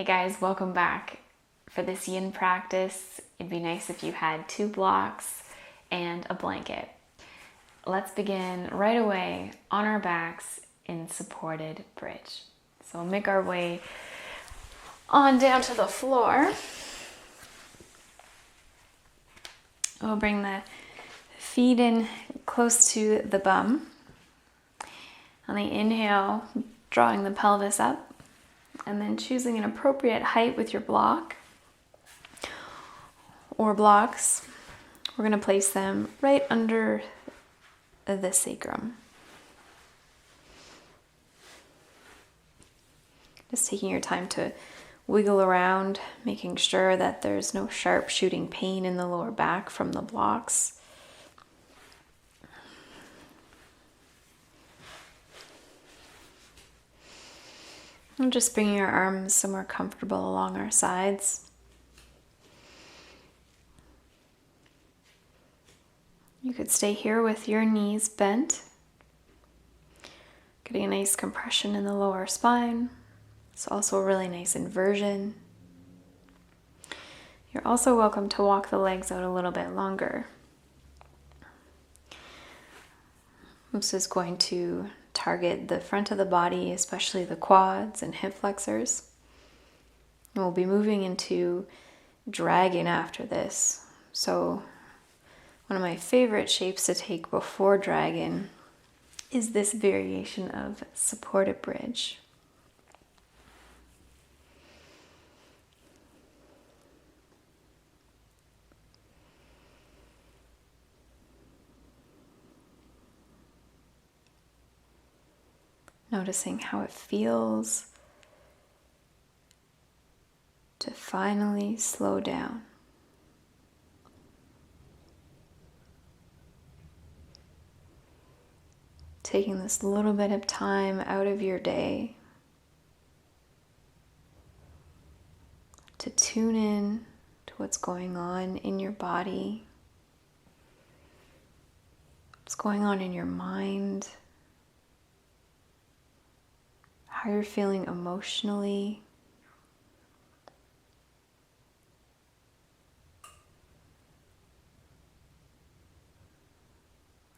Hey guys, welcome back. For this yin practice, it'd be nice if you had 2 blocks and a blanket. Let's begin right away on our backs in supported bridge. So we'll make our way on down to the floor. We'll bring the feet in close to the bum. On the inhale, drawing the pelvis up. And then choosing an appropriate height with your block or blocks. We're going to place them right under the sacrum. Just taking your time to wiggle around, making sure that there's no sharp shooting pain in the lower back from the blocks. And just bringing our arms somewhere comfortable along our sides. You could stay here with your knees bent, getting a nice compression in the lower spine. It's also a really nice inversion. You're also welcome to walk the legs out a little bit longer. This is going to target the front of the body, especially the quads and hip flexors. And we'll be moving into dragon after this. So one of my favorite shapes to take before dragon is this variation of supported bridge. Noticing how it feels to finally slow down. Taking this little bit of time out of your day to tune in to what's going on in your body, what's going on in your mind, how you're feeling emotionally.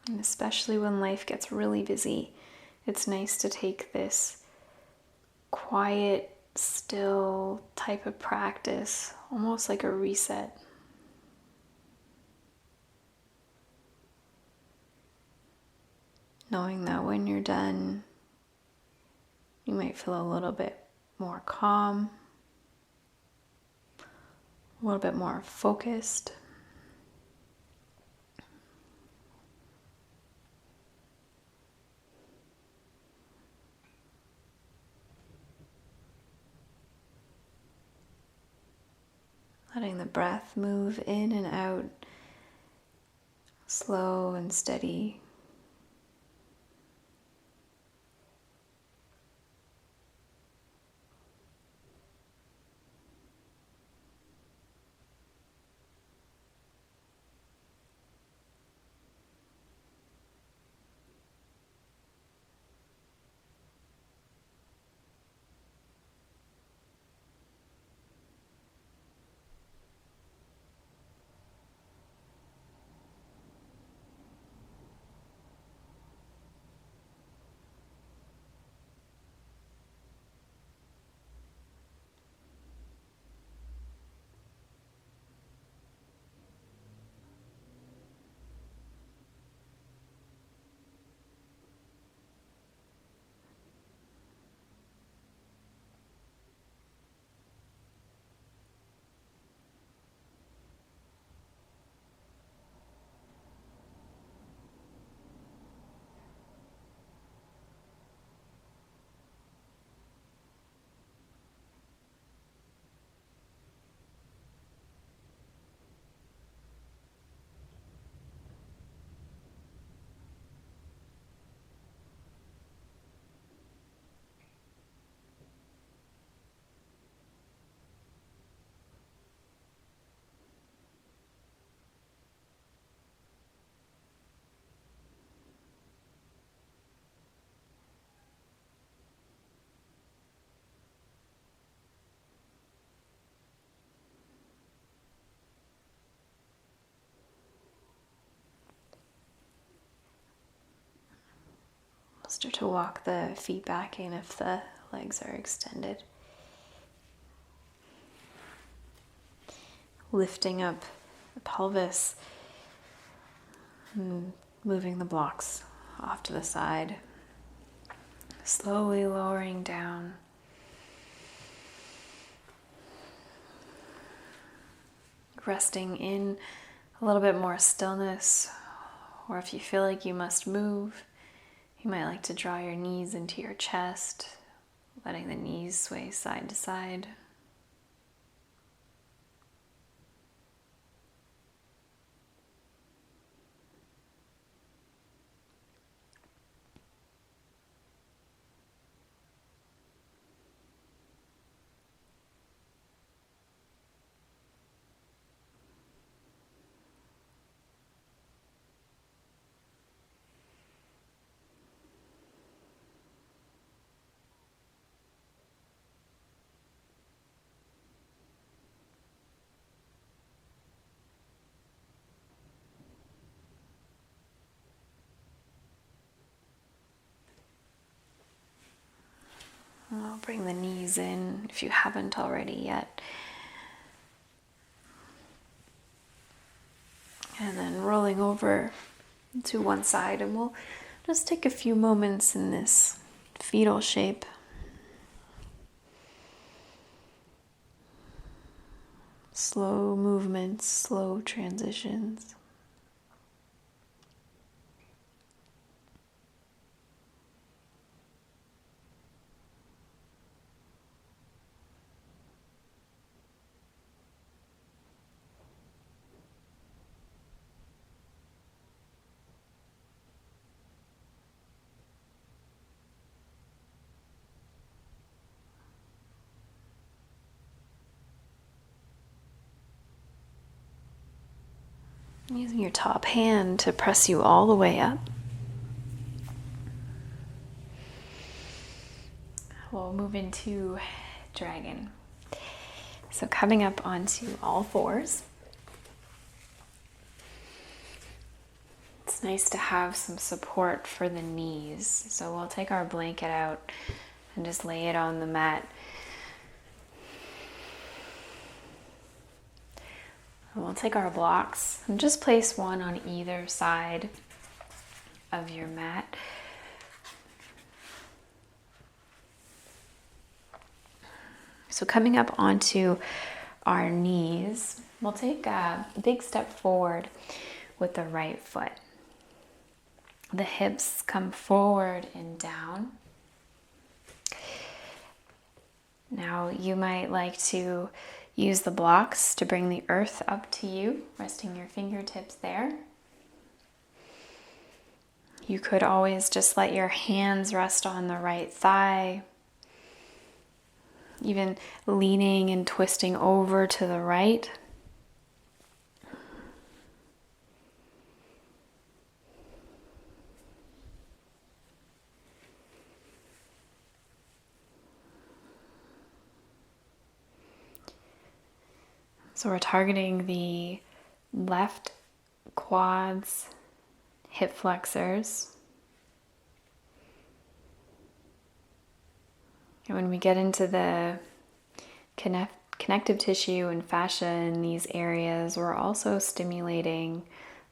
And especially when life gets really busy, it's nice to take this quiet, still type of practice, almost like a reset. Knowing that when you're done, you might feel a little bit more calm, a little bit more focused. Letting the breath move in and out, slow and steady. Start to walk the feet back in if the legs are extended. Lifting up the pelvis and moving the blocks off to the side. Slowly lowering down. Resting in a little bit more stillness, or if you feel like you must move, you might like to draw your knees into your chest, letting the knees sway side to side. I'll bring the knees in if you haven't already yet. And then rolling over to one side, and we'll just take a few moments in this fetal shape. Slow movements, slow transitions. Using your top hand to press you all the way up. We'll move into dragon. So coming up onto all fours. It's nice to have some support for the knees. So we'll take our blanket out and just lay it on the mat. And we'll take our blocks and just place one on either side of your mat. So coming up onto our knees, we'll take a big step forward with the right foot. The hips come forward and down. Now you might like to use the blocks to bring the earth up to you, resting your fingertips there. You could always just let your hands rest on the right thigh, even leaning and twisting over to the right. So we're targeting the left quads, hip flexors. And when we get into the connective tissue and fascia in these areas, we're also stimulating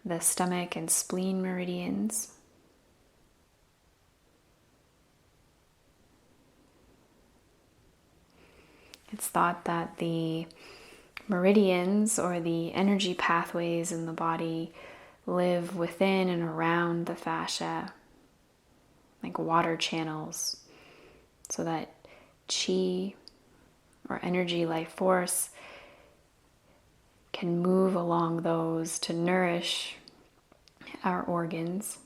the stomach and spleen meridians. It's thought that the meridians, or the energy pathways in the body, live within and around the fascia, like water channels, so that chi, or energy, life force, can move along those to nourish our organs.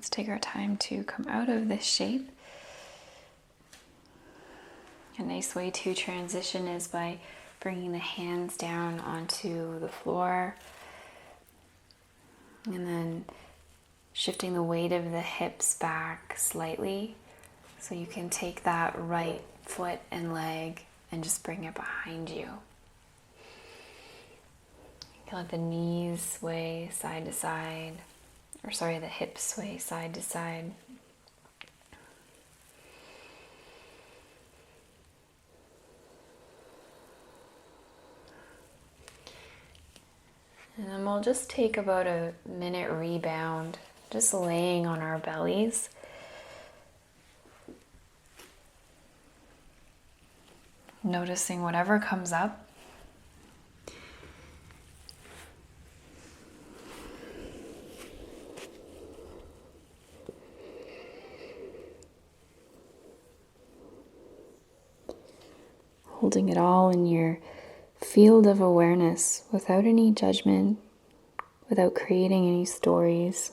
Let's take our time to come out of this shape. A nice way to transition is by bringing the hands down onto the floor and then shifting the weight of the hips back slightly, so you can take that right foot and leg and just bring it behind you. You can let the knees sway side to side, the hips sway side to side. And then we'll just take about a minute rebound, just laying on our bellies. Noticing whatever comes up. Holding it all in your field of awareness without any judgment, without creating any stories.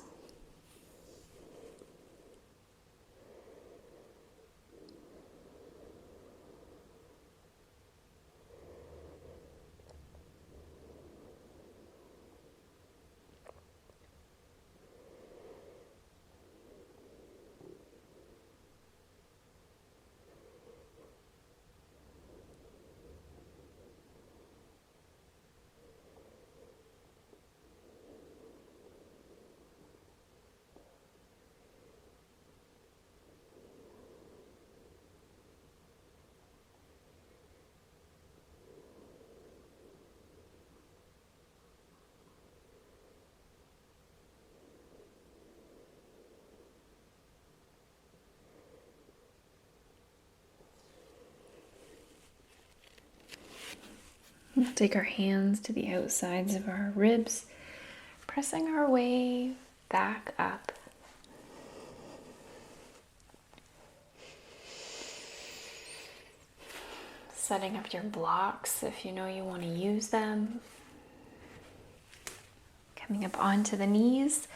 We'll take our hands to the outsides of our ribs, pressing our way back up. Setting up your blocks if you know you want to use them. Coming up onto the knees,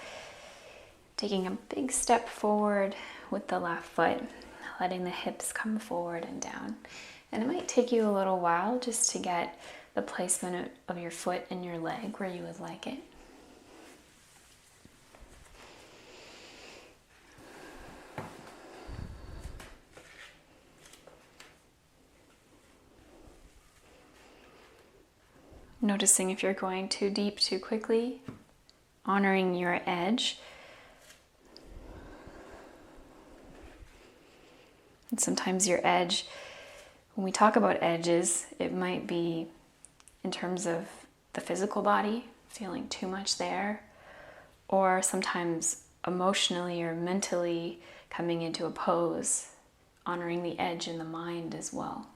taking a big step forward with the left foot, letting the hips come forward and down. And it might take you a little while just to get the placement of your foot and your leg where you would like it. Noticing if you're going too deep too quickly, honoring your edge. And sometimes your edge, when we talk about edges, it might be in terms of the physical body, feeling too much there, or sometimes emotionally or mentally coming into a pose, honoring the edge in the mind as well.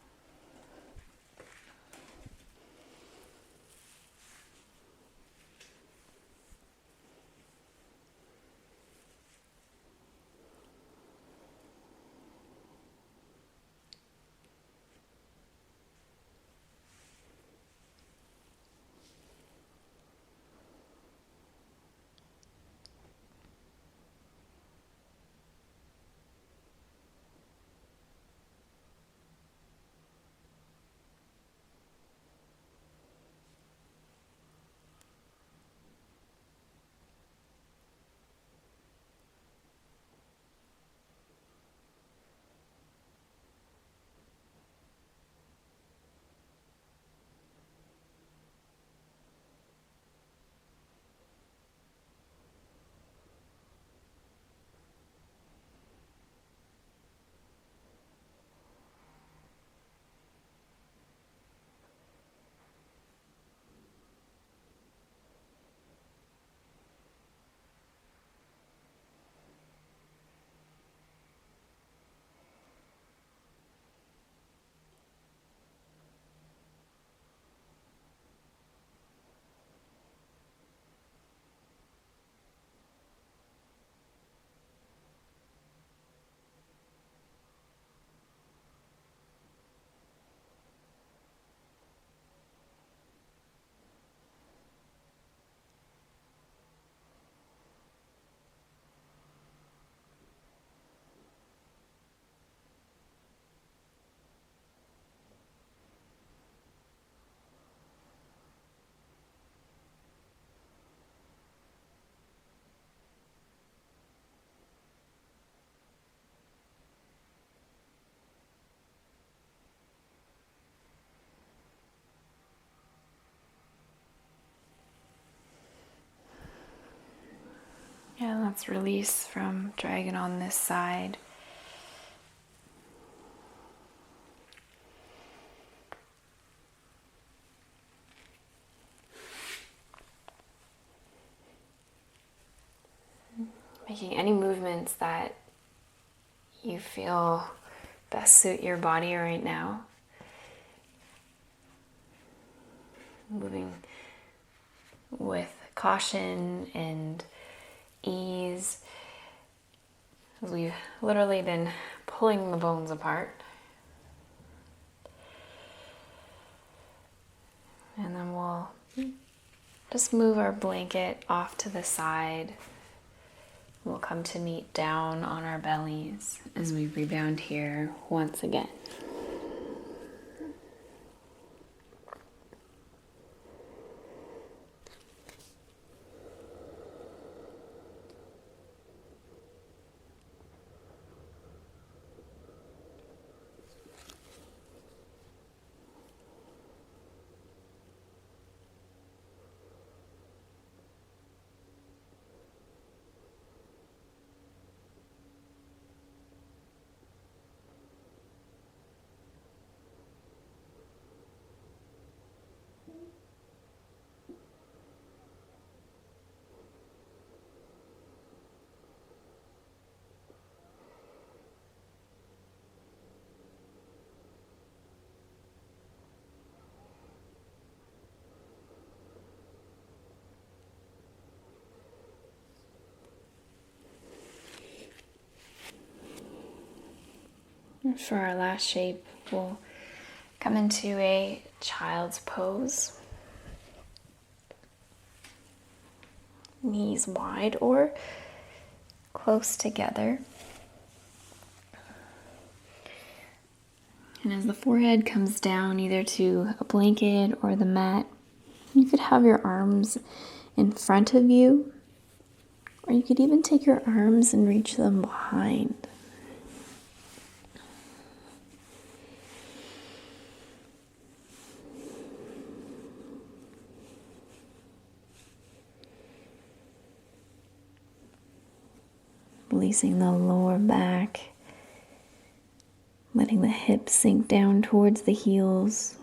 Let's release from dragging on this side. Making any movements that you feel best suit your body right now. Moving with caution and ease, as we've literally been pulling the bones apart. And then we'll just move our blanket off to the side. We'll come to meet down on our bellies as we rebound here once again. For our last shape, we'll come into a child's pose. Knees wide or close together. And as the forehead comes down either to a blanket or the mat, you could have your arms in front of you, or you could even take your arms and reach them behind. Releasing the lower back, letting the hips sink down towards the heels.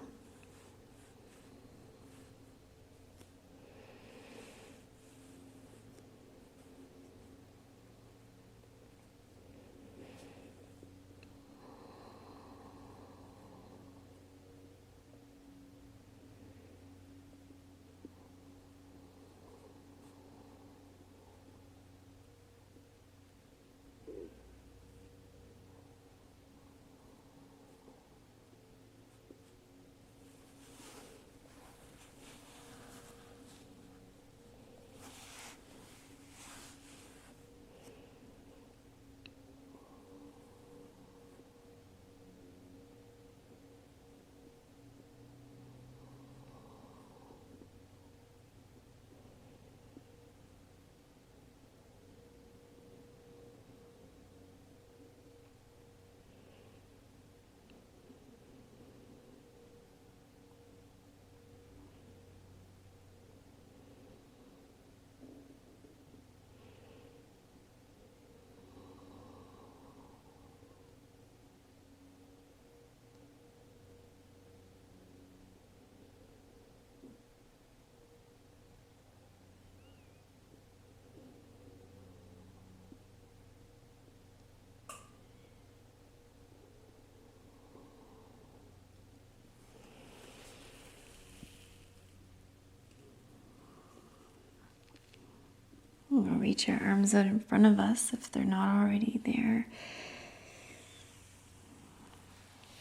We'll reach our arms out in front of us if they're not already there.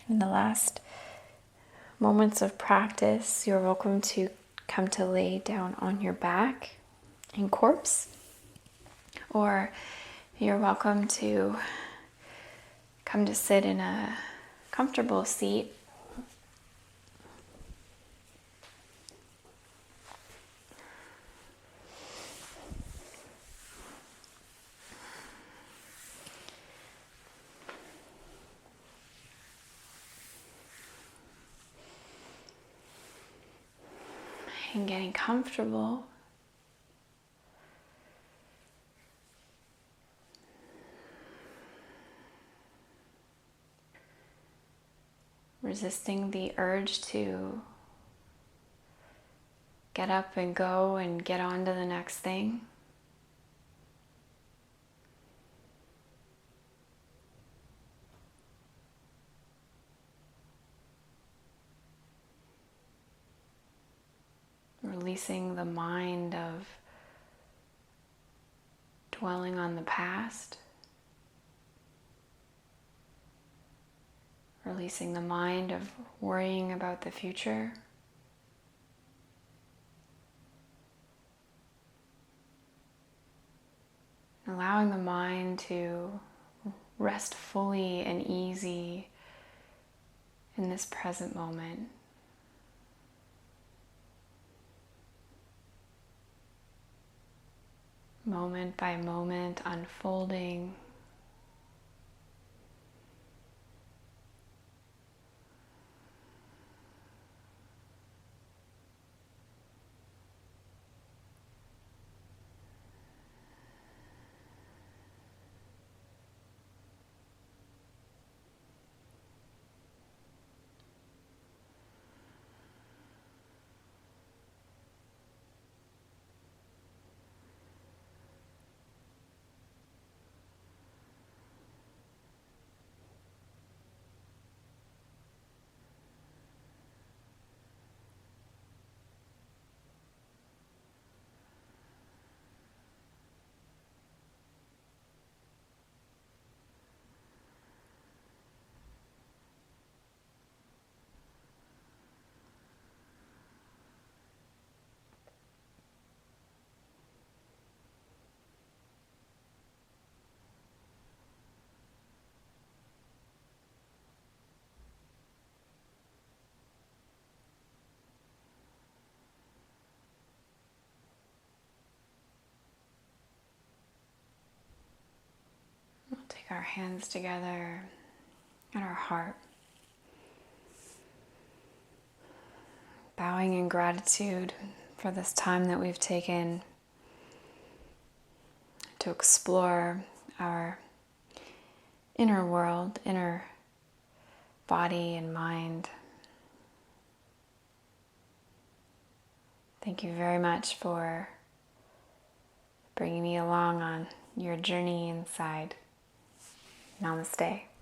In the last moments of practice, you're welcome to come to lay down on your back in corpse, or you're welcome to come to sit in a comfortable seat. And getting comfortable, resisting the urge to get up and go and get on to the next thing. Releasing the mind of dwelling on the past. Releasing the mind of worrying about the future. Allowing the mind to rest fully and easy in this present moment. Moment by moment unfolding. We'll take our hands together at our heart. Bowing in gratitude for this time that we've taken to explore our inner world, inner body and mind. Thank you very much for bringing me along on your journey inside. Namaste.